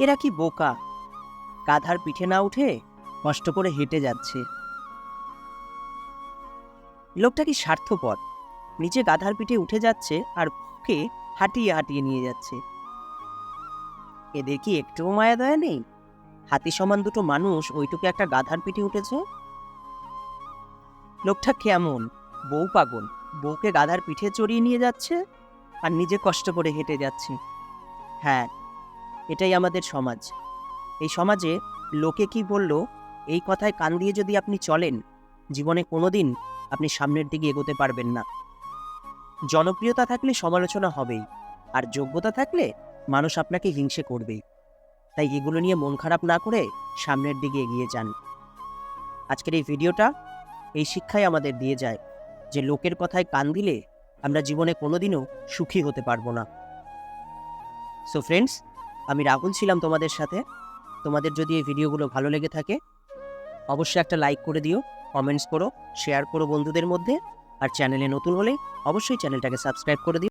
এরা কি বোকা, গাধার পিঠে না উঠে কষ্ট করে হেঁটে যাচ্ছে। লোকটা কি স্বার্থপর, নিচে গাধার পিঠে উঠে যাচ্ছে আর ওকে হাঁটিয়ে হাঁটিয়ে নিয়ে যাচ্ছে। এদের কি একটুও মায়া দয়া নেই? হাতি সমান দুটো মানুষ ওইটুকু একটা গাধার পিঠে উঠেছে। লোকটা কেমন, বউ পাগল, বউকে গাধার পিঠে চড়িয়ে নিয়ে যাচ্ছে আর নিজে কষ্ট করে হেঁটে যাচ্ছে। হ্যাঁ, এটাই আমাদের সমাজ। এই সমাজে লোকে কি বলল এই কথায় কান দিয়ে যদি আপনি চলেন, জীবনে কোনোদিন আপনি সামনের দিকে এগোতে পারবেন না। জনপ্রিয়তা থাকলে সমালোচনা হবেই, আর যোগ্যতা থাকলে মানুষ আপনাকে হিংসে করবেই। তাই এগুলো নিয়ে মন খারাপ না করে সামনের দিকে এগিয়ে যান। আজকের এই ভিডিওটা এই শিক্ষাই আমাদের দিয়ে যায় যে লোকের কথায় কান দিলে আমরা জীবনে কোনোদিনও সুখী হতে পারবো না। সো ফ্রেন্ডস, আমি রাহুল ছিলাম তোমাদের সাথে। তোমাদের যদি এই ভিডিওগুলো ভালো লেগে থাকে অবশ্যই একটা লাইক করে দিও, কমেন্টস করো, শেয়ার করো বন্ধুদের মধ্যে। আর চ্যানেলে নতুন হলে অবশ্যই চ্যানেলটাকে সাবস্ক্রাইব করে দিও।